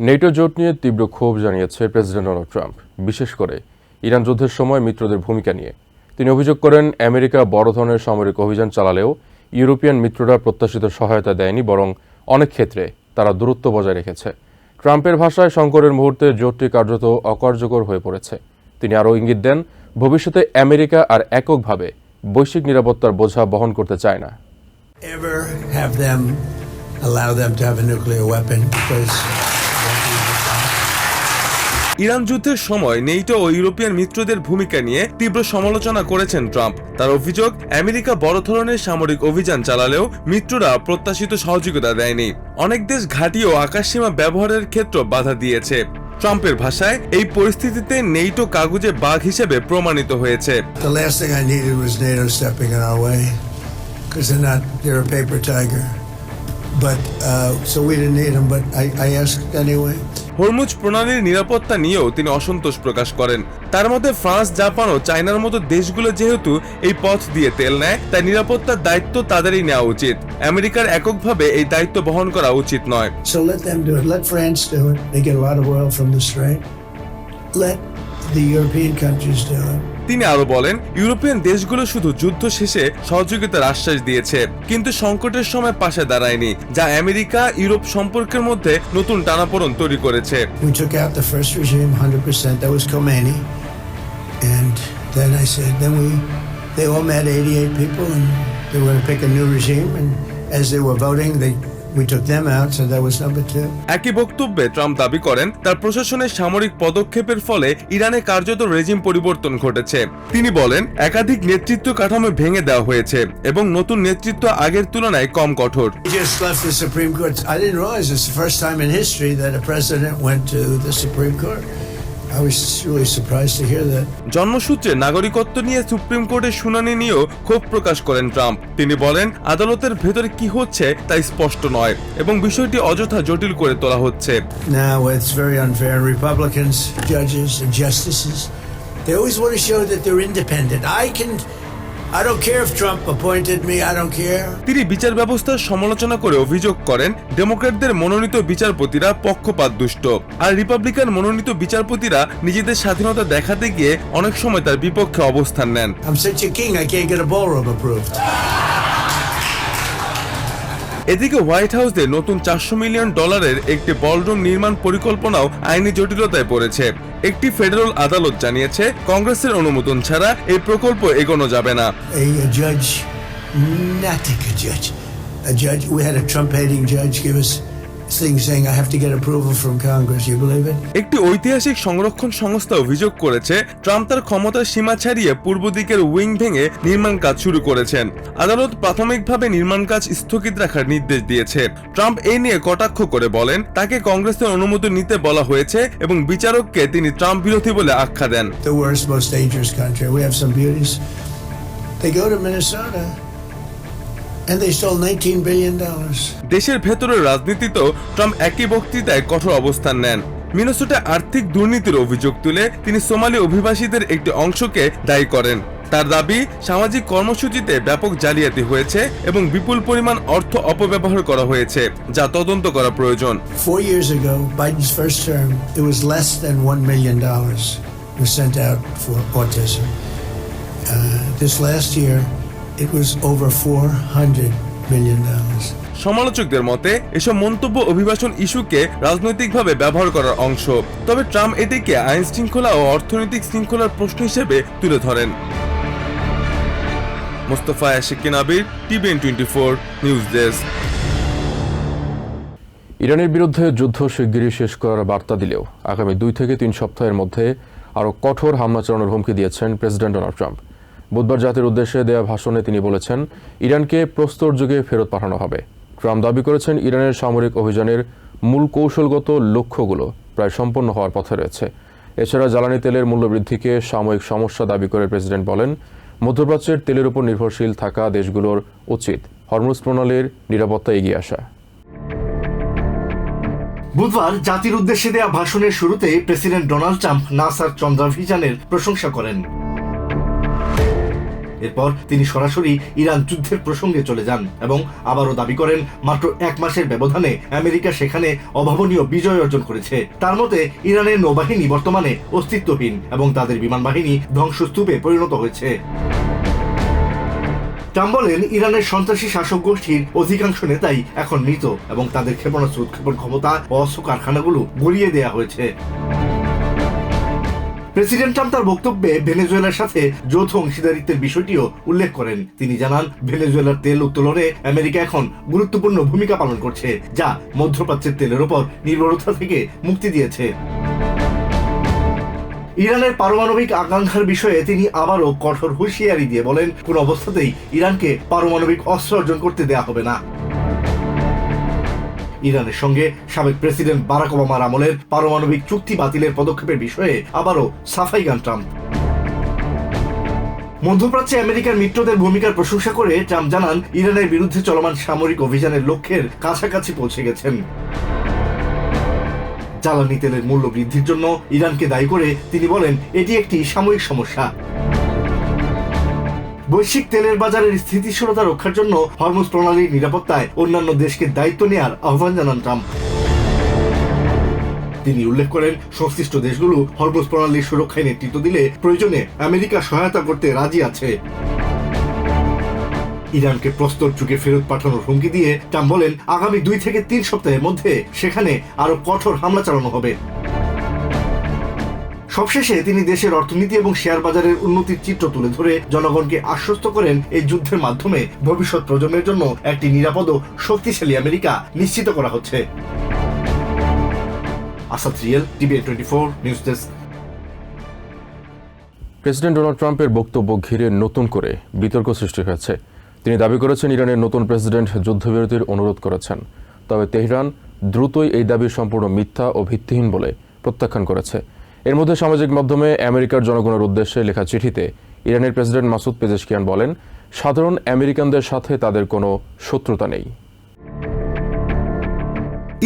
NATO জোট নিয়ে তীব্র ক্ষোভ জানিয়েছে প্রেসিডেন্ট ডোনাল্ড ট্রাম্প, বিশেষ করে ইরান যুদ্ধের সময় মিত্রদের ভূমিকা নিয়ে। তিনি অভিযোগ করেন, আমেরিকা বড় ধরনের সামরিক অভিযান চালালেও ইউরোপিয়ান মিত্ররা প্রত্যাশিত সহায়তা দেয়নি, বরং অনেক ক্ষেত্রে তারা দূরত্ব বজায় রেখেছে। ট্রাম্পের ভাষায়, সংকটের মুহূর্তে জোটটি কার্যত অকার্যকর হয়ে পড়েছে। তিনি আরও ইঙ্গিত দেন, ভবিষ্যতে আমেরিকা আর এককভাবে বৈশ্বিক নিরাপত্তার বোঝা বহন করতে চায় না। ইরান যুদ্ধের সময় নেটো ও ইউরোপিয়ান মিত্রদের ভূমিকা নিয়ে তীব্র সমালোচনা করেছেন ট্রাম্প। তার অভিযোগ, আমেরিকা বড় ধরনের সামরিক অভিযান চালালেও মিত্ররা প্রত্যাশিত সহযোগিতা দেয়নি। অনেক দেশ ঘাঁটি ও আকাশসীমা ব্যবহারের ক্ষেত্রে বাধা দিয়েছে। ট্রাম্পের ভাষায়, এই পরিস্থিতিতে নেটো কাগুজে বাঘ হিসেবে প্রমাণিত হয়েছে। হরমুজ প্রণালীর নিরাপত্তা নিয়েও তিনি অসন্তোষ প্রকাশ করেন। তার মধ্যে ফ্রান্স, জাপান ও চায়নার মতো দেশগুলো যেহেতু এই পথ দিয়ে তেল নেয়, তাই নিরাপত্তার দায়িত্ব তাদেরই নেওয়া উচিত। আমেরিকার এককভাবে এই দায়িত্ব বহন করা উচিত নয়। তিনি আরো বলেন, ইউরোপিয়ান দেশগুলো শুধু যুদ্ধ শেষে সহযোগিতার আশ্বাস দিয়েছে, কিন্তু সংকটের সময় পাশে দাঁড়ায়নি, যা আমেরিকা ইউরোপ সম্পর্কের মধ্যে নতুন টানাপোড়েন তৈরি করেছে। একই বক্তব্যে ট্রাম্প দাবি করেন, তার প্রশাসনের সামরিক পদক্ষেপের ফলে ইরানে কার্যত রেজিম পরিবর্তন ঘটেছে। তিনি বলেন, একাধিক নেতৃত্ব কাঠামো ভেঙে দেওয়া হয়েছে এবং নতুন নেতৃত্ব আগের তুলনায় কম কঠোর। জন্মসূত্রে নাগরিকত্ব নিয়ে সুপ্রিম কোর্টের শুনানি নিয়েও ক্ষোভ প্রকাশ করেন ট্রাম্প। তিনি বলেন, আদালতের ভেতরে কি হচ্ছে তা স্পষ্ট নয় এবং বিষয়টি অযথা জটিল করে তোলা হচ্ছে। তিনি বিচার ব্যবস্থার সমালোচনা করে অভিযোগ করেন, ডেমোক্র্যাটদের মনোনীত বিচারপতিরা পক্ষপাত দুষ্ট, আর রিপাবলিকান মনোনীত বিচারপতিরা নিজেদের স্বাধীনতা দেখাতে গিয়ে অনেক সময় তার বিপক্ষে অবস্থান নেন। এদিকে হোয়াইট হাউসে নতুন $400 মিলিয়ন একটি বলরুম নির্মাণ পরিকল্পনাও আইনি জটিলতায় পড়েছে। একটি ফেডারেল আদালত জানিয়েছে, কংগ্রেসের অনুমোদন ছাড়া এই প্রকল্প এগোনো যাবে না। একটি ঐতিহাসিক সংরক্ষণ সংস্থা অভিযোগ করেছে, ট্রাম্প তার ক্ষমতার সীমা ছাড়িয়ে পূর্ব দিকের উইং ভেঙে নির্মাণ কাজ শুরু করেছেন। আদালত প্রাথমিকভাবে নির্মাণ কাজ স্থগিত রাখার নির্দেশ দিয়েছে। ট্রাম্প এই নিয়ে কটাক্ষ করে বলেন, তাকে কংগ্রেসের অনুমতি নিতে বলা হয়েছে এবং বিচারককে তিনি ট্রাম্প বিরোধী বলে আখ্যা দেন। দেশের ভেতরের রাজনীতিতেও ট্রাম্প একই বক্তৃতায় কঠোর অবস্থান নেন। মিনেসোটায় আর্থিক দুর্নীতির অভিযোগ তুলে তিনি সোমালি অভিবাসীদের একটি অংশকে দায়ী করেন। তার দাবি, সামাজিক কর্মসূচিতে ব্যাপক জালিয়াতি হয়েছে এবং বিপুল পরিমাণ অর্থ অপব্যবহার করা হয়েছে, যা তদন্ত করা প্রয়োজন। 4 years ago, Biden's first term, it was less than $1 million was sent out for autism. This last year, it was over $400 million. সমালোচকদের মতে, এসব মন্তব্য অভিবাসন ইস্যুকে রাজনৈতিকভাবে ব্যবহার করার অংশ। তবে ট্রাম্প এটিকে আইন শৃঙ্খলা ও অর্থনৈতিক শৃঙ্খলার প্রশ্ন হিসেবে তুলে ধরেন। মোস্তফা আশিকিন আবির, TVN 24 নিউজ ডেস্ক। ইরানের বিরুদ্ধে যুদ্ধ শিগগিরই শেষ করার বার্তা দিলেও আগামী 2 থেকে 3 সপ্তাহের মধ্যে আরও কঠোর হামলা চালানোর হুমকি দিয়েছেন প্রেসিডেন্ট ডোনাল্ড ট্রাম্প। বুধবার জাতির উদ্দেশ্যে দেয়া ভাষণে তিনি বলেছেন, ইরানকে প্রস্তর যুগে ফেরত পাঠানো হবে। ট্রাম্প দাবি করেছেন, ইরানের সামরিক অভিযানের মূল কৌশলগত লক্ষ্যগুলো প্রায় সম্পন্ন হওয়ার পথে রয়েছে। এছাড়া জ্বালানি তেলের মূল্যবৃদ্ধিকে সাময়িক সমস্যা দাবি করে প্রেসিডেন্ট বলেন, মধ্যপ্রাচ্যের তেলের উপর নির্ভরশীল থাকা দেশগুলোর উচিত হরমুজ প্রণালীর নিরাপত্তা এগিয়ে আসা। বুধবার জাতির উদ্দেশ্যে দেয়া ভাষণের শুরুতে প্রেসিডেন্ট ডোনাল্ড ট্রাম্প নাসার চন্দ্রাভিযানের প্রশংসা করেন। এরপর তিনি সরাসরি ইরান যুদ্ধের প্রসঙ্গে চলে যান এবং আবারও দাবি করেন মাত্র 1 মাসের ব্যবধানে আমেরিকা সেখানে অভাবনীয় বিজয় অর্জন করেছে। তার মতে ইরানের নৌবাহিনী বর্তমানে অস্তিত্বহীন এবং তাদের বিমান বাহিনী ধ্বংসস্তূপে পরিণত হয়েছে। ট্রাম্প বলেন, ইরানের সন্ত্রাসী শাসক গোষ্ঠীর অধিকাংশ নেতাই এখন মৃত এবং তাদের ক্ষেপণাস্ত্র উৎক্ষেপণ ক্ষমতা ও অস্ত্র কারখানাগুলো গড়িয়ে দেওয়া হয়েছে। প্রেসিডেন্ট ট্রাম্প তার বক্তব্যে ভেনেজুয়েলার সাথে যৌথ অংশীদারিত্বের বিষয়টিও উল্লেখ করেন। তিনি জানান, ভেনেজুয়েলার তেল উত্তোলনে আমেরিকা এখন গুরুত্বপূর্ণ ভূমিকা পালন করছে, যা মধ্যপ্রাচ্যের তেলের উপর নির্ভরতা থেকে মুক্তি দিয়েছে। ইরানের পারমাণবিক আকাঙ্ক্ষার বিষয়ে তিনি আবারও কঠোর হুঁশিয়ারি দিয়ে বলেন, কোন অবস্থাতেই ইরানকে পারমাণবিক অস্ত্র অর্জন করতে দেয়া হবে না। ইরানের সঙ্গে সাবেক প্রেসিডেন্ট বারাক ওবামার আমলের পারমাণবিক চুক্তি বাতিলের পদক্ষেপের বিষয়ে আবারও সাফাই গান ট্রাম্প। মধ্যপ্রাচ্যে আমেরিকার মিত্রদের ভূমিকার প্রশংসা করে ট্রাম্প জানান, ইরানের বিরুদ্ধে চলমান সামরিক অভিযানের লক্ষ্যের কাছাকাছি পৌঁছে গেছেন। জ্বালানি তেলের মূল্য বৃদ্ধির জন্য ইরানকে দায়ী করে তিনি বলেন, এটি একটি সাময়িক সমস্যা। বৈশ্বিক তেলের বাজারের স্থিতিশীলতা রক্ষার জন্য হরমুজ প্রণালীর নিরাপত্তায় অন্যান্য দেশকে দায়িত্ব নেওয়ার আহ্বান জানান ট্রাম্প। তিনি উল্লেখ করেন, সংশ্লিষ্ট দেশগুলো হরমুজ প্রণালীর সুরক্ষায় নেতৃত্ব দিলে প্রয়োজনে আমেরিকা সহায়তা করতে রাজি আছে। ইরানকে প্রস্তর যুগে ফেরত পাঠানোর হুমকি দিয়ে ট্রাম্প বলেন, আগামী 2 থেকে 3 সপ্তাহের মধ্যে সেখানে আরো কঠোর হামলা চালানো হবে। সবশেষে তিনি দেশের অর্থনীতি এবং শেয়ার বাজারের উন্নতির চিত্র তুলে ধরে জনগণকে আশ্বস্ত করেন, এই যুদ্ধের মাধ্যমে ভবিষ্যৎ প্রজন্মের জন্য একটি নিরাপদ ও শক্তিশালী আমেরিকা নিশ্চিত করা হচ্ছে। Asad real, TVN 24 news desk. President Donald ট্রাম্পের বক্তব্য ঘিরে নতুন করে বিতর্ক সৃষ্টি হয়েছে। তিনি দাবি করেছেন, ইরানের নতুন প্রেসিডেন্ট যুদ্ধবিরতির অনুরোধ করেছেন, তবে তেহরান দ্রুতই এই দাবি সম্পূর্ণ মিথ্যা ও ভিত্তিহীন বলে প্রত্যাখ্যান করেছে। এর মধ্যে সামাজিক মাধ্যমে আমেরিকার জনগণের উদ্দেশ্যে লেখা চিঠিতে ইরানের প্রেসিডেন্ট মাসুদ পেজেশকিয়ান বলেন, সাধারণ আমেরিকানদের সাথে তাদের কোনো শত্রুতা নেই।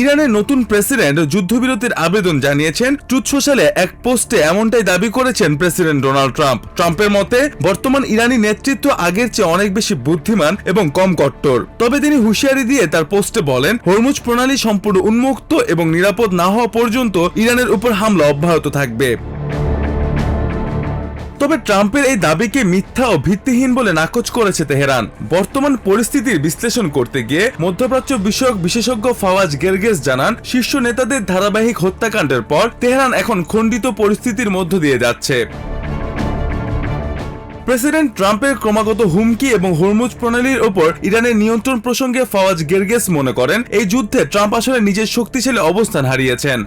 ইরানের নতুন প্রেসিডেন্ট যুদ্ধবিরতির আবেদন জানিয়েছেন। ট্রুথ সোশ্যালে এক পোস্টে এমনটাই দাবি করেছেন প্রেসিডেন্ট ডোনাল্ড ট্রাম্প। ট্রাম্পের মতে বর্তমান ইরানি নেতৃত্ব আগের চেয়ে অনেক বেশি বুদ্ধিমান এবং কম কট্টর। তবে তিনি হুঁশিয়ারি দিয়ে তার পোস্টে বলেন, হরমুজ প্রণালী সম্পূর্ণ উন্মুক্ত এবং নিরাপদ না হওয়া পর্যন্ত ইরানের উপর হামলা অব্যাহত থাকবে। তবে ট্রাম্পের এই দাবিকে মিথ্যা ও ভিত্তিহীন বলে নাকচ করেছে তেহরান। বর্তমান পরিস্থিতির বিশ্লেষণ করতে গিয়ে মধ্যপ্রাচ্য বিষয়ক বিশেষজ্ঞ ফাওয়াজ গেরগেস জানান, শীর্ষ নেতাদের ধারাবাহিক হত্যাকাণ্ডের পর তেহরান এখন খণ্ডিত পরিস্থিতির মধ্য দিয়ে যাচ্ছে। প্রেসিডেন্ট ট্রাম্পের ক্রমাগত হুমকি এবং হরমুজ প্রণালীর ওপর ইরানের নিয়ন্ত্রণ প্রসঙ্গে ফাওয়াজ গেরগেস মনে করেন, এই যুদ্ধে ট্রাম্প আসলে নিজের শক্তিশালী অবস্থান হারিয়েছেন।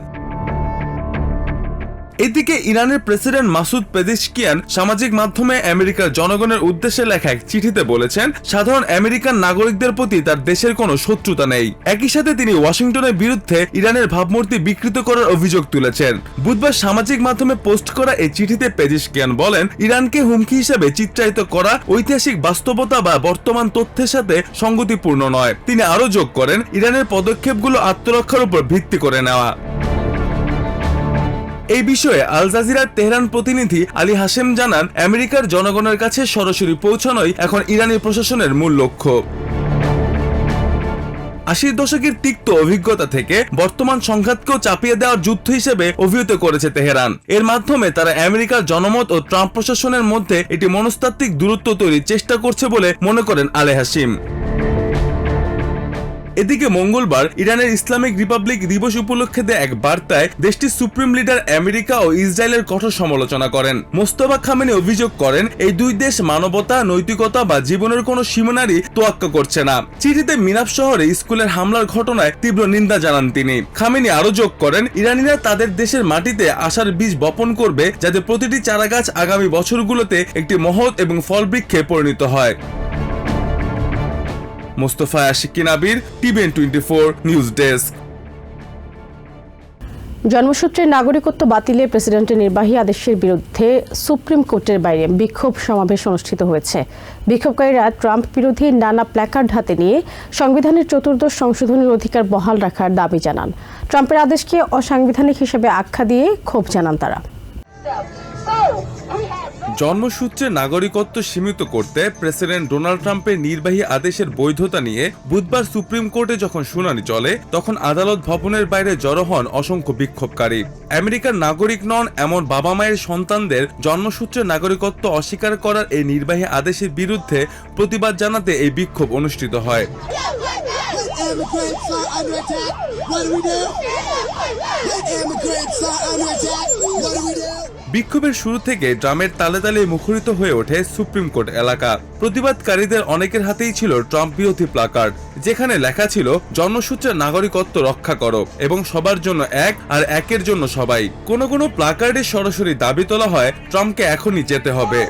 এদিকে ইরানের প্রেসিডেন্ট মাসুদ পেজেশকিয়ান সামাজিক মাধ্যমে আমেরিকার জনগণের উদ্দেশ্যে লেখা এক চিঠিতে বলেছেন, সাধারণ আমেরিকান নাগরিকদের প্রতি তার দেশের কোনো শত্রুতা নেই। একই সাথে তিনি ওয়াশিংটনের বিরুদ্ধে ইরানের ভাবমূর্তি বিকৃত করার অভিযোগ তুলেছেন। বুধবার সামাজিক মাধ্যমে পোস্ট করা এই চিঠিতে পেজেশকিয়ান বলেন, ইরানকে হুমকি হিসেবে চিত্রায়িত করা ঐতিহাসিক বাস্তবতা বা বর্তমান তথ্যের সাথে সঙ্গতিপূর্ণ নয়। তিনি আরো যোগ করেন, ইরানের পদক্ষেপগুলো আত্মরক্ষার উপর ভিত্তি করে নেওয়া। এই বিষয়ে আল জাজিরার তেহরান প্রতিনিধি আলী হাশেম জানান, আমেরিকার জনগণের কাছে সরাসরি পৌঁছানোই এখন ইরানি প্রশাসনের মূল লক্ষ্য। 80 দশকের তিক্ত অভিজ্ঞতা থেকে বর্তমান সংঘাতকেও চাপিয়ে দেওয়ার যুদ্ধ হিসেবে অভিহিত করেছে তেহরান। এর মাধ্যমে তারা আমেরিকার জনমত ও ট্রাম্প প্রশাসনের মধ্যে একটি মনস্তাত্ত্বিক দূরত্ব তৈরির চেষ্টা করছে বলে মনে করেন আলী হাশিম। এদিকে মঙ্গলবার ইরানের ইসলামিক রিপাবলিক দিবস উপলক্ষে দেয়া এক বার্তায় দেশটির সুপ্রিম লিডার আমেরিকা ও ইসরায়েলের কঠোর সমালোচনা করেন। মোস্তফা খামেনি অভিযোগ করেন, এই দুই দেশ মানবতা, নৈতিকতা বা জীবনের কোনো সীমানারই তোয়াক্কা করছে না। চিঠিতে মিনাব শহরে স্কুলের হামলার ঘটনায় তীব্র নিন্দা জানান তিনি। খামেনি আরো যোগ করেন, ইরানিরা তাদের দেশের মাটিতে আশার বীজ বপন করবে, যাতে প্রতিটি চারাগাছ আগামী বছরগুলোতে একটি মহৎ এবং ফলবৃক্ষে পরিণত হয়। মোস্তফা আশিকিন আবির, টিভিএন 24 নিউজ ডেস্ক। জন্মসূত্রে নাগরিকত্ব বাতিলে প্রেসিডেন্টের নির্বাহী আদেশের বিরুদ্ধে সুপ্রিম কোর্টের বাইরে বিক্ষোভ সমাবেশ অনুষ্ঠিত হয়েছে। বিক্ষোভকারীরা ট্রাম্প বিরোধী নানা প্ল্যাকার্ড হাতে নিয়ে সংবিধানের 14th সংশোধনের অধিকার বহাল রাখার দাবি জানান। ট্রাম্পের আদেশকে অসাংবিধানিক হিসেবে আখ্যা দিয়ে ক্ষোভ জানান তারা। জন্মসূত্রে নাগরিকত্ব সীমিত করতে প্রেসিডেন্ট ডোনাল্ড ট্রাম্পের নির্বাহী আদেশের বৈধতা নিয়ে বুধবার সুপ্রিম কোর্টে যখন শুনানি চলে তখন আদালত ভবনের বাইরে জড়ো হন অসংখ্য বিক্ষোভকারী। আমেরিকার নাগরিক নন এমন বাবা মায়ের সন্তানদের জন্মসূত্রে নাগরিকত্ব অস্বীকার করার এই নির্বাহী আদেশের বিরুদ্ধে প্রতিবাদ জানাতে এই বিক্ষোভ অনুষ্ঠিত হয়। Immigrants are under attack. What do we do? Immigrants are under attack. What do we do? বিক্ষোভের শুরু থেকে ড্রামের তালে তালে মুখরিত হয়ে ওঠে সুপ্রিম কোর্ট এলাকা। প্রতিবাদকারীদের অনেকের হাতেই ছিল ট্রাম্প বিরোধী প্লাকার্ড, যেখানে লেখা ছিল জন্মসূত্রে নাগরিকত্ব রক্ষা করো এবং সবার জন্য এক আর একের জন্য সবাই। কোন কোন প্লাকার্ডে সরাসরি দাবি তোলা হয় ট্রাম্পকে এখনই যেতে হবে।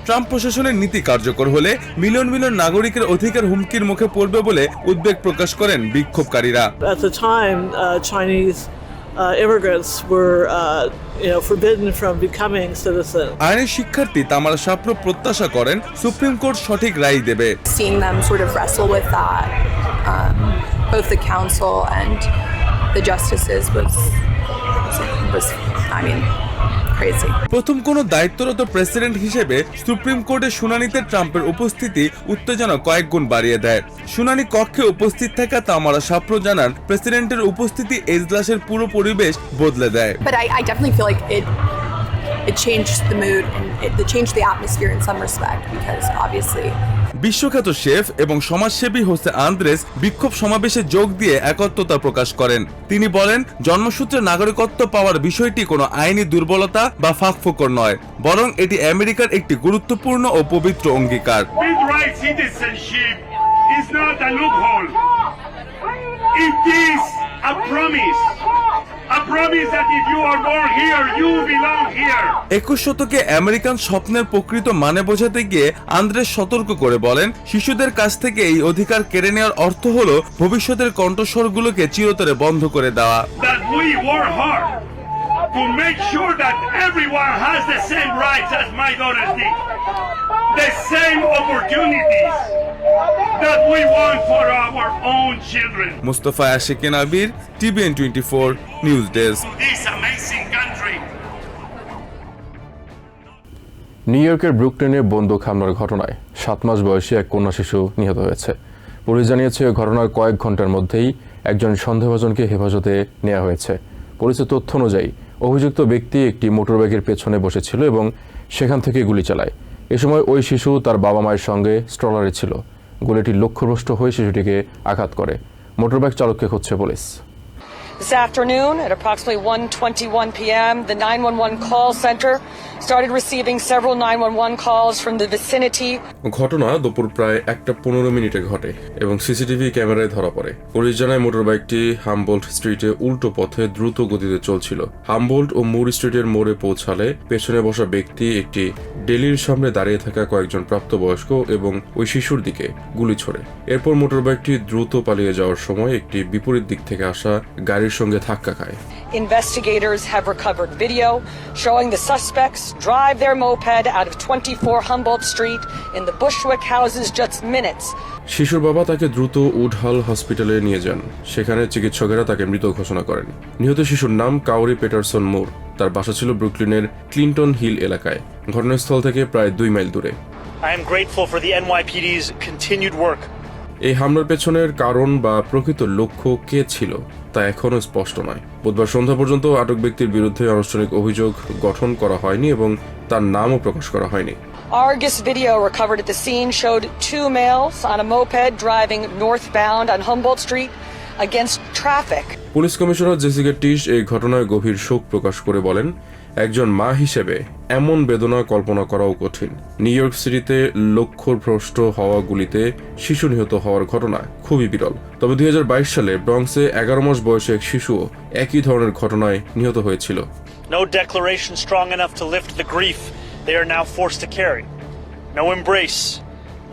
ট্রাম্প প্রশাসনের নীতি কার্যকর হলে মিলিয়ন মিলিয়ন নাগরিকের অধিকার হুমকির মুখে পড়বে বলে উদ্বেগ প্রকাশ করেন বিক্ষোভকারীরা। At the time, Chinese immigrants were, forbidden from becoming citizens. আইনের শিক্ষার্থী তামারা সাপ্র প্রত্যাশা করেন সুপ্রিম কোর্ট সঠিক রায় দেবে। Seeing them sort of wrestle with that, both the council and the justices was crazy. প্রথম কোন দায়িত্বরত প্রেসিডেন্ট হিসেবে সুপ্রিম কোর্টের শুনানিতে ট্রাম্পের উপস্থিতি উত্তেজনা কয়েক গুণ বাড়িয়ে দেয়। শুনানি কক্ষে উপস্থিত থাকা তামারা সাপ্র জানান প্রেসিডেন্টের উপস্থিতি এজলাসের পুরো পরিবেশ বদলে দেয়। But I definitely feel like it changed the mood and it changed the atmosphere in some respect because obviously বিশ্বখ্যাত শেফ এবং সমাজসেবী হোসে আন্দ্রেস বিক্ষোভ সমাবেশে যোগ দিয়ে একত্রতা প্রকাশ করেন। তিনি বলেন জন্মসূত্রে নাগরিকত্ব পাওয়ার বিষয়টি কোনো আইনি দুর্বলতা বা ফাঁকফোকর নয়, বরং এটি আমেরিকার একটি গুরুত্বপূর্ণ ও পবিত্র অঙ্গীকার। Birthright citizenship is not a loophole. It is a promise. A promise that if you are born here, you belong here. 21 শতকে আমেরিকান স্বপ্নের প্রকৃত মানে বোঝাতে গিয়ে আন্দ্রেস সতর্ক করে বলেন শিশুদের কাছ থেকে এই অধিকার কেড়ে নেওয়ার অর্থ হলো ভবিষ্যতের কণ্ঠস্বরগুলোকে চিরতরে বন্ধ করে দেওয়া। That we work hard to make sure that everyone has the same rights as my daughter did, the same opportunities that we want for our own children. Mustafa Ashikin Abir, TVN 24 news desk. This amazing country. New ইয়র্কের ব্রুকলিনে বন্দুক হামলার ঘটনায় 7 মাস বয়সী এক কন্যা শিশু নিহত হয়েছে। পুলিশ জানিয়েছে ঘটনার কয়েক ঘন্টার মধ্যেই একজন সন্দেহভাজনকে হেফাজতে নেওয়া হয়েছে। পুলিশের তথ্য অনুযায়ী অভিযুক্ত ব্যক্তি একটি মোটরবাইকের পেছনে বসেছিল এবং সেখান থেকে গুলি চালায়। এ সময় ওই শিশু তার বাবা মায়ের সঙ্গে স্ট্রলারে ছিল। গুলিটি লক্ষ্যভ্রষ্ট হয়ে শিশুটিকে আঘাত করে। মোটরবাইক চালককে খুঁজছে police. This afternoon at approximately 1:21 p.m., the 911 call center started receiving several 911 calls from the vicinity. ঘটনা দুপুর প্রায় 1:15 ঘটে এবং সিসিটিভি ক্যামেরায় ধরা পড়ে। পুলিশ জানায় মোটরবাইকটি হামবোল্ট স্ট্রিটে উল্টো পথে দ্রুত গতিতে চলছিল। হামবোল্ট ও মুর স্ট্রিটের মোড়ে পৌঁছালে পেছনে বসা ব্যক্তি একটি ডেলির সামনে দাঁড়িয়ে থাকা কয়েকজন প্রাপ্তবয়স্ক এবং ওই শিশুর দিকে গুলি ছোড়ে। এরপর মোটরবাইকটি দ্রুত পালিয়ে যাওয়ার সময় একটি বিপরীত দিক থেকে আসা গাড়ির সঙ্গে ধাক্কা খায়। Investigators have recovered video showing the suspects drive their moped out of 24 Humboldt Street in the Bushwick houses just minutes. শিশুর বাবা তাকে দ্রুত উডহাল হসপিটালে নিয়ে যান। সেখানে চিকিৎসকেরা তাকে মৃত ঘোষণা করেন। নিহত শিশুর নাম কাউরি পেটারসন মুর। তার বাসা ছিল ব্রুকলিনের ক্লিন্টন হিল এলাকায়, ঘটনাস্থল থেকে প্রায় 2 মাইল দূরে। I am grateful for the NYPD's continued work. এই হামলার পেছনের কারণ বা প্রকৃত লক্ষ্য কে ছিল তা এখনও স্পষ্ট নয়। বুধবার সন্ধ্যা পর্যন্ত আটক ব্যক্তির বিরুদ্ধে আনুষ্ঠানিক অভিযোগ গঠন করা হয়নি এবং তার নামও প্রকাশ করা হয়নি। Argus video recovered at the scene showed 2 males on a moped driving northbound on Humboldt Street against traffic. Police commissioner Jessica Tisch এই ঘটনায় গভীর শোক প্রকাশ করে বলেন, একজন মা হিসেবে এমন বেদনা কল্পনা করাও কঠিন। নিউ ইয়র্ক সিটিতে লক্ষ্যভ্রষ্ট হওয়া গুলিতে শিশু নিহত হওয়ার ঘটনা খুবই বিরল। তবে 2022 সালে ব্রঙ্কসে 11 মাস বয়সী এক শিশুও একই ধরনের ঘটনায় নিহত হয়েছিল। No declaration strong enough to lift the grief they are now forced to carry. No embrace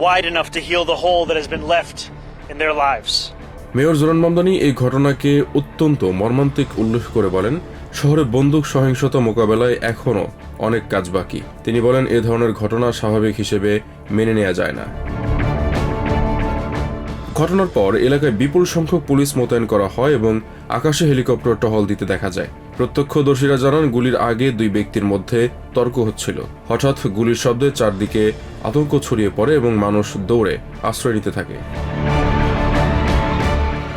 wide enough to heal the hole that has been left in their lives. Mayor Zoran Mamdani এই ঘটনাকে অত্যন্ত মর্মান্তিক উল্লেখ করে বলেন, শহরে বন্দুক সহিংসতা মোকাবেলায় এখনও অনেক কাজ বাকি। তিনি বলেন, এ ধরনের ঘটনা স্বাভাবিক হিসেবে মেনে নেওয়া যায় না। ঘটনার পর এলাকায় বিপুল সংখ্যক পুলিশ মোতায়েন করা হয় এবং আকাশে হেলিকপ্টার টহল দিতে দেখা যায়। প্রত্যক্ষদর্শীরা জানান গুলির আগে দুই ব্যক্তির মধ্যে তর্ক হচ্ছিল। হঠাৎ গুলির শব্দে চারদিকে আতঙ্ক ছড়িয়ে পড়ে এবং মানুষ দৌড়ে আশ্রয় নিতে থাকে।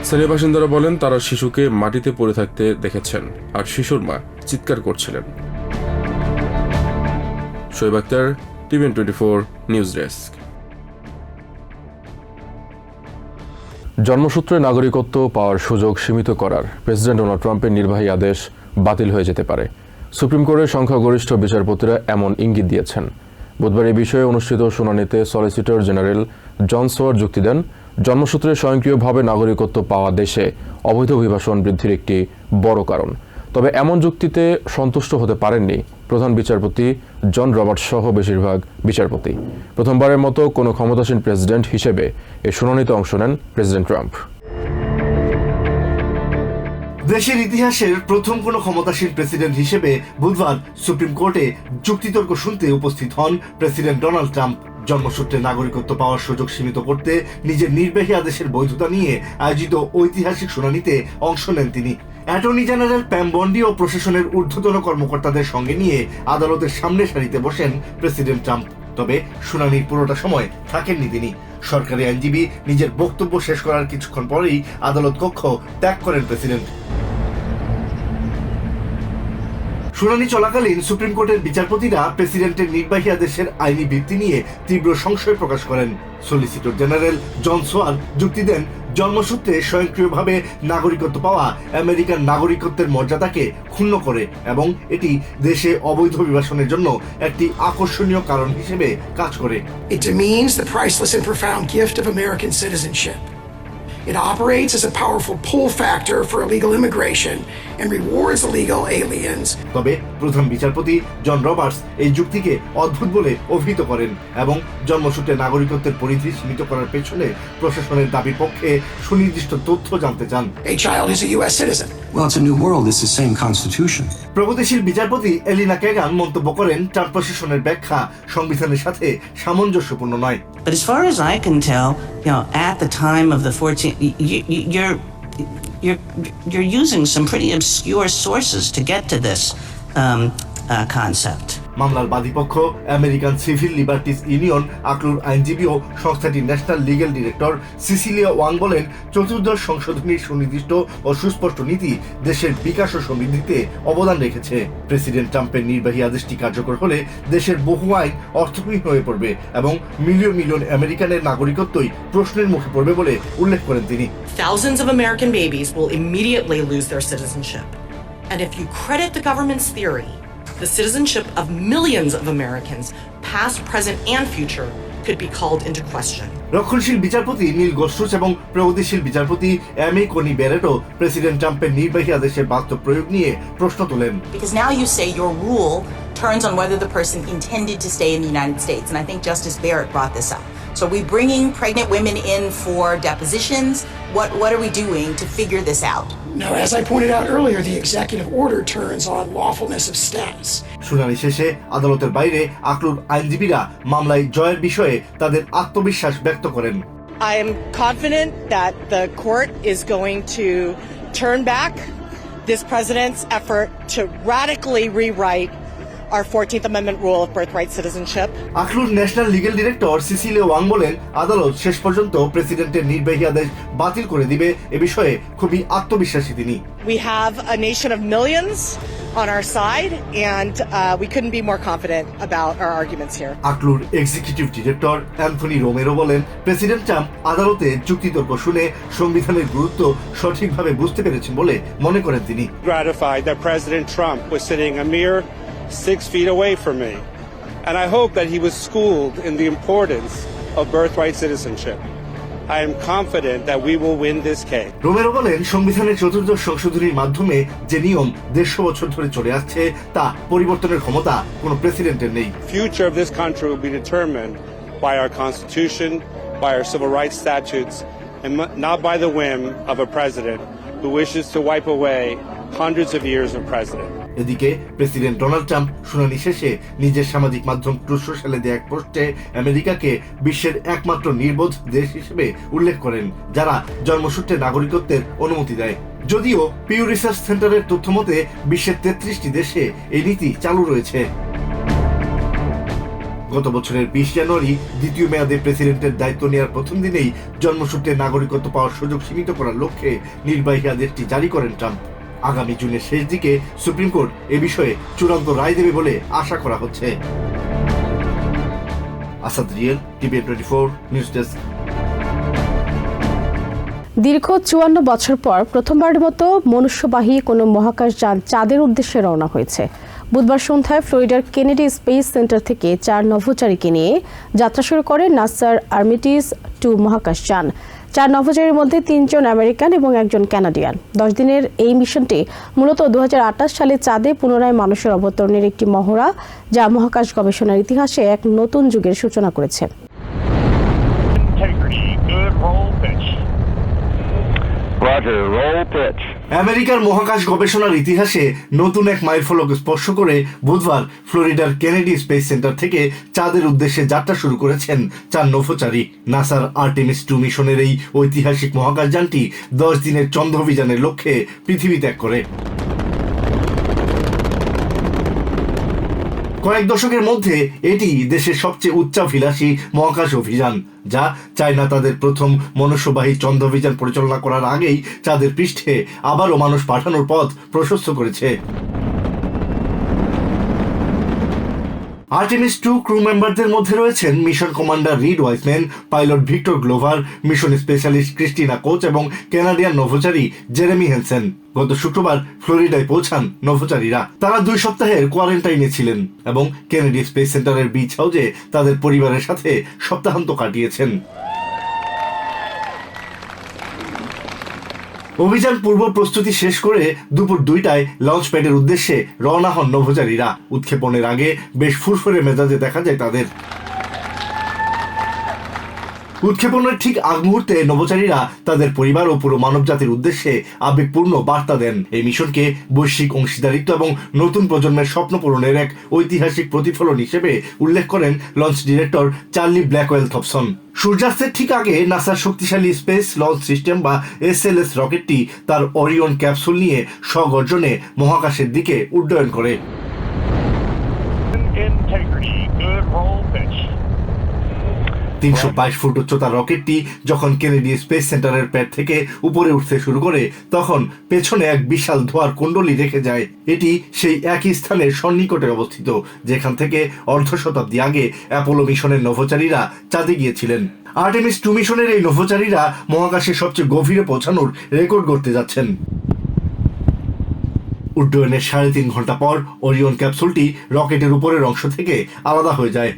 স্থানীয় বাসিন্দারা বলেন তারা শিশুকে মাটিতে পড়ে থাকতে দেখেছেন আর শিশুর মা চিৎকার করছিলেন। Shoaib Akhtar, TVN 24 news desk. জন্মসূত্রে নাগরিকত্ব পাওয়ার সুযোগ সীমিত করার প্রেসিডেন্ট ডোনাল্ড ট্রাম্পের নির্বাহী আদেশ বাতিল হয়ে যেতে পারে। সুপ্রিম কোর্টের সংখ্যাগরিষ্ঠ বিচারপতিরা এমন ইঙ্গিত দিয়েছেন। বুধবার এই বিষয়ে অনুষ্ঠিত শুনানিতে সলিসিটর জেনারেল জন সোয়ার যুক্তি দেন, জন্মসূত্রে স্বয়ংক্রিয়ভাবে নাগরিকত্ব পাওয়া দেশে অবৈধ অভিবাসন বৃদ্ধির একটি বড় কারণ। তবে এমন যুক্তিতে সন্তুষ্ট হতে পারেননি প্রধান বিচারপতি জন রবার্টস সহ বেশিরভাগ বিচারপতি। প্রথমবারের মতো কোনো ক্ষমতাসীন প্রেসিডেন্ট হিসেবে এই শুনানিতে অংশ নেন প্রেসিডেন্ট ট্রাম্প। দেশের ইতিহাসের প্রথম কোনো ক্ষমতাসীন প্রেসিডেন্ট হিসেবে বুধবার সুপ্রিম কোর্টে যুক্তিতর্ক শুনতে উপস্থিত হন প্রেসিডেন্ট ডোনাল্ড ট্রাম্প। জন্মসূত্রে নাগরিকত্ব পাওয়ার সুযোগ সীমিত করতে নিজের নির্বাহী আদেশের বৈধতা নিয়ে আয়োজিত ঐতিহাসিক শুনানিতে অংশ নেন তিনি। অ্যাটর্নি জেনারেল প্যাম বন্ডি ও প্রশাসনের ঊর্ধ্বতন কর্মকর্তাদের সঙ্গে নিয়ে আদালতের সামনে সারিতে বসেন প্রেসিডেন্ট ট্রাম্প। তবে শুনানির পুরোটা সময় থাকেননি তিনি। সরকারি আইনজীবী নিজের বক্তব্য শেষ করার কিছুক্ষণ পরেই আদালত কক্ষ ত্যাগ করেন প্রেসিডেন্ট। শুনানি চলাকালীন সুপ্রিম কোর্টের বিচারপতিরা প্রেসিডেন্টের নির্বাহী আদেশের আইনি ভিত্তি নিয়ে তীব্র সংশয় প্রকাশ করেন। সলিসিটর জেনারেল জন সোয়ার যুক্তি দেন, জন্মসূত্রে স্বয়ংক্রিয়ভাবে নাগরিকত্ব পাওয়া আমেরিকার নাগরিকত্বের মর্যাদাকে ক্ষুণ্ণ করে এবং এটি দেশে অবৈধ অভিবাসনের জন্য একটি আকর্ষণীয় কারণ হিসেবে কাজ করে। It demeans the priceless and profound gift of American citizenship. It operates as a powerful pull factor for illegal immigration and rewards illegal aliens. তবে প্রধান বিচারপতি জন রবার্টস এই যুক্তিকে অদ্ভুত বলে অভিহিত করেন এবং জন্মসূত্রে নাগরিকত্বের পরিধি সীমিত করার পেছনে প্রশাসনের দাবির পক্ষে সুনির্দিষ্ট তথ্য জানতে চান। A child is a U.S. citizen. Well, it's a new world. It's the same constitution. প্রগতিশীল বিচারপতি এলিনা ক্যাগান মন্তব্য করেন, ট্রাম্প প্রশাসনের ব্যাখ্যা সংবিধানের সাথে সামঞ্জস্যপূর্ণ নয়। But as far as I can tell, at the time of the 14th, you're using some pretty obscure sources to get to this concept. মামলার বাদীপক্ষ আমেরিকান সিভিল লিবার্টিস ইউনিয়ন আকলুর আইনজীবী ও সংস্থাটির national legal director Cecilia Wang বলেন, চতুর্দশ সংশোধনীর সুনির্দিষ্ট ও সুস্পষ্ট নীতি দেশের বিকাশ ও সমৃদ্ধিতে অবদান রেখেছে। প্রেসিডেন্ট ট্রাম্পের নির্বাহী আদেশটি কার্যকর হলে দেশের বহু আইন অর্থহীন হয়ে পড়বে এবং মিলিয়ন মিলিয়ন আমেরিকানের নাগরিকত্বই প্রশ্নের মুখে পড়বে বলে উল্লেখ করেন তিনি। Thousands of American babies will immediately lose their citizenship. And if you credit the government's theory, the citizenship of millions of Americans, past, present, and future, could be called into question. রক্ষণশীল বিচারপতি নীল গোস্টুচ এবং প্রগতিশীল বিচারপতি অ্যামি কোনি বেরেটো president ট্রাম্পের নির্বাহী আদেশের বাস্তব প্রয়োগ নিয়ে প্রশ্ন তোলেন। Because now you say your rule turns on whether the person intended to stay in the United States, and I think Justice Barrett brought this up. So are we bringing pregnant women in for depositions? What are we doing to figure this out? No, as I pointed out earlier, the executive order turns on lawfulness of status. শুনানি শেষে আদালতের বাইরে আকলুর আইনজীবীরা মামলায় জয়ের বিষয়ে তাদের আত্মবিশ্বাস ব্যক্ত করেন। I am confident that the court is going to turn back this president's effort to radically rewrite our 14th Amendment rule of birthright citizenship. আকলুর national legal director Cecilia Wang বলেন, আদালত শেষ পর্যন্ত প্রেসিডেন্টের নির্বাহী আদেশ বাতিল করে দিবে এ বিষয়ে খুবই আত্মবিশ্বাসী তিনি। We have a nation of millions on our side and we couldn't be more confident about our arguments here. আকলুর executive director Anthony Romero president, প্রেসিডেন্ট ট্রাম্প আদালতে যুক্তিতর্ক শুনে সংবিধানের গুরুত্ব সঠিকভাবে বুঝতে পেরেছেন বলে মনে করেন তিনি। Gratified that President Trump was sitting a mere 6 feet away from me, and I hope that he was schooled in the importance of birthright citizenship. I am confident that we will win this case. Romero বলেন, সংবিধানের চতুর্দশ সংশোধনীর মাধ্যমে যে নিয়ম 150 বছর ধরে চলে আসছে তা পরিবর্তনের ক্ষমতা কোনো প্রেসিডেন্টের নেই। Future of this country will be determined by our constitution, by our civil rights statutes, and not by the whim of a president who wishes to wipe away hundreds of years of president. এদিকে president Donald Trump শুনানি শেষে নিজের সামাজিক মাধ্যম truth সোশ্যালে দেয়া এক পোস্টে আমেরিকাকে বিশ্বের একমাত্র নির্বোধ দেশ হিসেবে উল্লেখ করেন যারা জন্মসূত্রে নাগরিকত্বের অনুমতি দেয়। যদিও পিউ রিসার্চ সেন্টারের তথ্য মতে বিশ্বের 33টি দেশে এই নীতি চালু রয়েছে। গত বছরের 20 জানুয়ারি দ্বিতীয় মেয়াদে প্রেসিডেন্টের দায়িত্ব নেওয়ার প্রথম দিনেই জন্মসূত্রে নাগরিকত্ব পাওয়ার সুযোগ সীমিত করার লক্ষ্যে নির্বাহী আদেশটি জারি করেন ট্রাম্প। আগামী জুনের শেষ দিকে সুপ্রিম কোর্ট এ বিষয়ে চূড়ান্ত রায় দেবে বলে আশা করা হচ্ছে। Asad real, TVN 24 news desk. দীর্ঘ 54 বছর পর প্রথমবারের মতো মনুষ্যবাহী কোনো মহাকাশযান চাঁদের উদ্দেশ্যে রওনা হয়েছে। বুধবার সন্ধ্যায় ফ্লোরিডার কেনেডি স্পেস সেন্টার থেকে 4 নভোচারীকে নিয়ে যাত্রা শুরু করে নাসার আর্মিটিজ 2 মহাকাশযান। 4 নভোচারীর মধ্যে 3 জন আমেরিকান এবং 1 জন কানাডিয়ান। 10 দিনের এই মিশনটি মূলত 2028 সালে চাঁদে পুনরায় মানুষের অবতরণের একটি মহড়া, যা মহাকাশ গবেষণার ইতিহাসে এক নতুন যুগের সূচনা করেছে। আমেরিকার মহাকাশ গবেষণার ইতিহাসে নতুন এক মাইলফলক স্পর্শ করে বুধবার ফ্লোরিডার কেনেডি স্পেস সেন্টার থেকে চাঁদের উদ্দেশ্যে যাত্রা শুরু করেছেন 4 নভোচারী। নাসার আর্টেমিস 2 মিশনের এই ঐতিহাসিক মহাকাশযানটি 10 দিনের চন্দ্র অভিযানের লক্ষ্যে পৃথিবী ত্যাগ করে। কয়েক দশকের মধ্যে এটি দেশের সবচেয়ে উচ্চাভিলাষী মহাকাশ অভিযান, যা চায়না তাদের প্রথম মনুষ্যবাহী চন্দ্র অভিযান পরিচালনা করার আগেই চাঁদের পৃষ্ঠে আবারও মানুষ পাঠানোর পথ প্রশস্ত করেছে। আর্টেমিস 2 ক্রু মেম্বারদের মধ্যে রয়েছেন mission commander Reid Wiseman, pilot Victor Glover, mission specialist Christina Koch এবং কানাডিয়ান নভোচারী জেরেমি হেনসেন। গত শুক্রবার ফ্লোরিডায় পৌঁছান নভোচারীরা। তারা 2 সপ্তাহের কোয়ারেন্টাইনে ছিলেন এবং কেনেডি স্পেস সেন্টারের বিচ হাউসে তাদের পরিবারের সাথে সপ্তাহান্ত কাটিয়েছেন। অভিযান পূর্ব প্রস্তুতি শেষ করে দুপুর 2টায় লঞ্চ প্যাডের উদ্দেশ্যে রওনা হন নভোচারীরা। উৎক্ষেপণের আগে বেশ ফুরফুরে মেজাজে দেখা যায় তাদের। উৎক্ষেপণের ঠিক আগ মুহূর্তে নভোচারীরা তাদের পরিবার ও পুরো মানবজাতির উদ্দেশ্যে আবেগপূর্ণ বার্তা দেন। এই মিশনকে বৈশ্বিক অংশীদারিত্ব এবং নতুন প্রজন্মের স্বপ্ন পূরণের এক ঐতিহাসিক প্রতিফলন হিসেবে উল্লেখ করেন লঞ্চ ডিরেক্টর চার্লি ব্ল্যাকওয়েল থপসন। সূর্যাস্তের ঠিক আগে নাসার শক্তিশালী স্পেস লঞ্চ সিস্টেম বা SLS রকেটটি তার ওরিয়ন ক্যাপসুল নিয়ে স্বগর্জনে মহাকাশের দিকে উড্ডয়ন করে। 322 ফুট উচ্চতার রকেটটি যখন কেনেডি স্পেস সেন্টারের প্যাড থেকে উপরে উঠতে শুরু করে, তখন পেছনে এক বিশাল ধোঁয়ার কুণ্ডলী রেখে যায়। এটি সেই একই স্থানের সন্নিকটে অবস্থিত যেখান থেকে অর্ধ শতাব্দী আগে অ্যাপোলো মিশনের নভোচারীরা চাঁদে গিয়েছিলেন। আর্টেমিস 2 মিশনের এই নভোচারীরা মহাকাশের সবচেয়ে গভীরে পৌঁছানোর রেকর্ড গড়তে যাচ্ছেন। উড্ডয়নের 3.5 ঘন্টা পর ওরিয়ন ক্যাপসুলটি রকেটের উপরের অংশ থেকে আলাদা হয়ে যায়।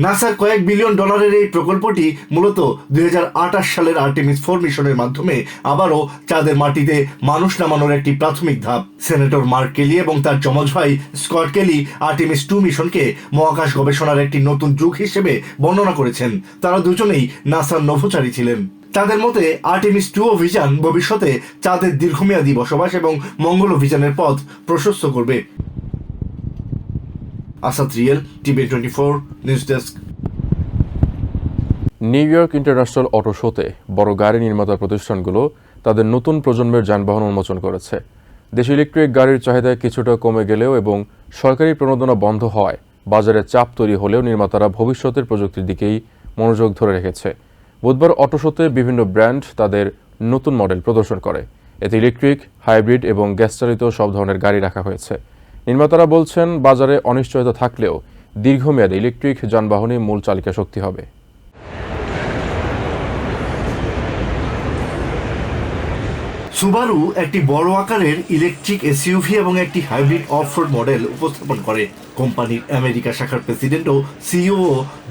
নাসার কয়েক বিলিয়ন ডলারের এই প্রকল্পটি মূলত 2028 সালের আর্টেমিস 4 মিশনের মাধ্যমে আবারও চাঁদের মাটিতে মানুষ নামানোর একটি প্রাথমিক ধাপ। সেনেটর মার্ক কেলি এবং তার যমজ ভাই স্কট কেলি আর্টেমিস 2 মিশনকে মহাকাশ গবেষণার একটি নতুন যুগ হিসেবে বর্ণনা করেছেন। তারা দুজনেই নাসার নভোচারী ছিলেন। তাদের মতে আর্টেমিস 2 অভিযান ভবিষ্যতে চাঁদের দীর্ঘমেয়াদী বসবাস এবং মঙ্গল অভিযানের পথ প্রশস্ত করবে। Asad real, TVN 24 news desk. New York international auto শোতে বড় গাড়ি নির্মাতা প্রতিষ্ঠানগুলো তাদের নতুন প্রজন্মের যানবাহন উন্মোচন করেছে। দেশে ইলেকট্রিক গাড়ির চাহিদা কিছুটা কমে গেলেও এবং সরকারি প্রণোদনা বন্ধ হওয়ায় বাজারে চাপ তৈরি হলেও নির্মাতারা ভবিষ্যতের প্রযুক্তির দিকেই মনোযোগ ধরে রেখেছে। বুধবার অটো শোতে বিভিন্ন ব্র্যান্ড তাদের নতুন মডেল প্রদর্শন করে। এতে ইলেকট্রিক, হাইব্রিড এবং গ্যাস চালিত সব ধরনের গাড়ি রাখা হয়েছে। নির্মাতারা বলছেন, বাজারে অনিশ্চয়তা থাকলেও দীর্ঘমেয়াদে ইলেকট্রিক যানবাহনই মূল চালিকা শক্তি হবে। সুবারু একটি বড় আকারের ইলেকট্রিক SUV এবং একটি হাইব্রিড অফ রোড মডেল উপস্থাপন করে। কোম্পানির আমেরিকা শাখার প্রেসিডেন্ট ও সিইও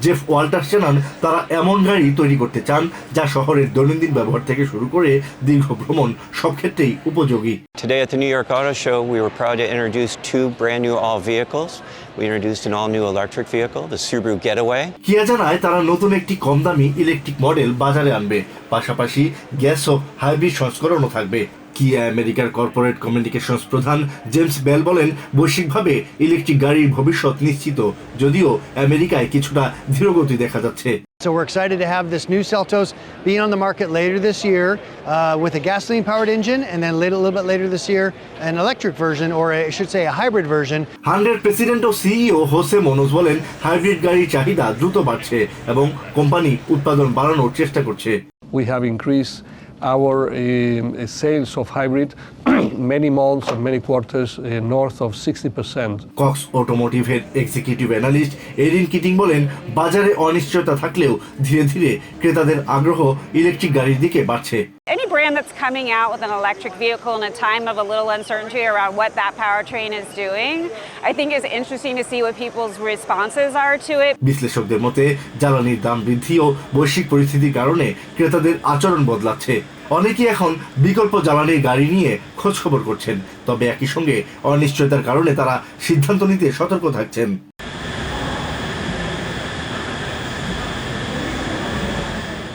জেফ ওয়াল্টার্স জানান তারা এমন গাড়ি তৈরি করতে চান যা শহরের দৈনন্দিন ব্যবহার থেকে শুরু করে দীর্ঘ ভ্রমণ সব ক্ষেত্রেই উপযোগী। Today at the New York Auto Show, we were proud to introduce 2 brand new all vehicles. We introduced an all new electric vehicle, the Subaru Getaway. কিয়া জানায় তারা নতুন একটি কম দামি ইলেকট্রিক মডেল বাজারে আনবে, পাশাপাশি গ্যাস ও হাইব্রিড সংস্করণও থাকবে। কিয়া আমেরিকার কর্পোরেট কমিউনিকেশনস প্রধান জেমস বেল বলেন বৈশ্বিকভাবে ইলেকট্রিক গাড়ির ভবিষ্যৎ নিশ্চিত, যদিও আমেরিকায় কিছুটা ধীরগতি দেখা যাচ্ছে। So we're excited to have this new Seltos being on the market later this year with a gasoline-powered engine, and then a little bit later this year, an electric version, or I should say a hybrid version. 100 president ও CEO Jose Manoj বলেন hybrid গাড়ির চাহিদা দ্রুত বাড়ছে এবং company উৎপাদন বাড়ানোর চেষ্টা করছে। We have increased our sales of hybrid many months and many quarters north of 60%. Cox অটোমোটিভের এক্সিকিউটিভ অ্যানালিস্ট এরিন কিটিং বলেন বাজারে অনিশ্চয়তা থাকলেও ধীরে ধীরে ক্রেতাদের আগ্রহ ইলেকট্রিক গাড়ির দিকে বাড়ছে। Any brand that's coming out with an electric vehicle in a time of a little uncertainty around what that powertrain is doing, I think is interesting to see what people's responses are to it. বিশ্লেষকদের মতে জ্বালানির দাম বৃদ্ধি ও বৈশ্বিক পরিস্থিতির কারণে ক্রেতাদের আচরণ বদলাচ্ছে। অনেকেই এখন বিকল্প জ্বালানির গাড়ি নিয়ে খোঁজ খবর করছেন, তবে একই সঙ্গে অনিশ্চয়তার কারণে তারা সিদ্ধান্ত নিতে সতর্ক থাকছেন।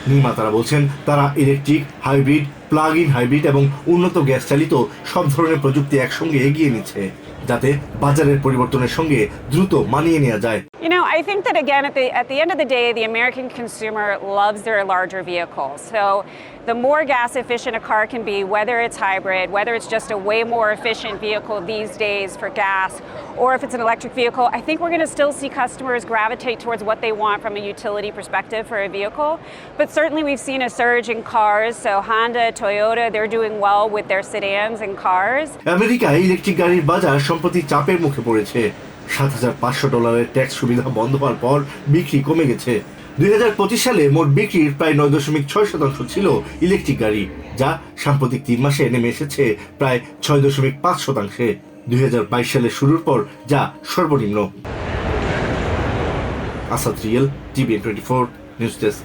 নির্মাতারা বলছেন তারা electric, hybrid, plug in hybrid এবং উন্নত গ্যাস চালিত সব ধরনের প্রযুক্তি একসঙ্গে এগিয়ে নিচ্ছে, যাতে বাজারের পরিবর্তনের সঙ্গে দ্রুত মানিয়ে নেওয়া যায়। You know, I think that again, at the end of the day, the American consumer loves their larger vehicles. So the more gas efficient a car can be, whether it's hybrid, whether it's just a way more efficient vehicle these days for gas, or if it's an electric vehicle, I think we're going to still see customers gravitate towards what they want from a utility perspective for a vehicle. But certainly we've seen a surge in cars. So Honda, Toyota, they're doing well with their sedans and cars. আমেরিকায় electric গাড়ির বাজার সম্প্রতি চাপের মুখে পড়েছে। $7,500 tax সুবিধা বন্ধ হওয়ার পর বিক্রি কমে গেছে। 2025 সালে মোট বিক্রির প্রায় 9.6% ছিল ইলেকট্রিক গাড়ি, যা সাম্প্রতিক 3 মাসে নেমে এসেছে প্রায় 6.5%। 2022 সালের শুরুর পর যা সর্বনিম্ন। Asad real, TVN 24 news desk.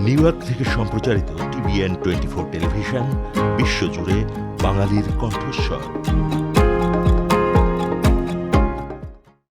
New York থেকে সম্প্রচারিত TVN 24 টেলিভিশন বিশ্বজুড়ে বাঙালির কণ্ঠস্বর।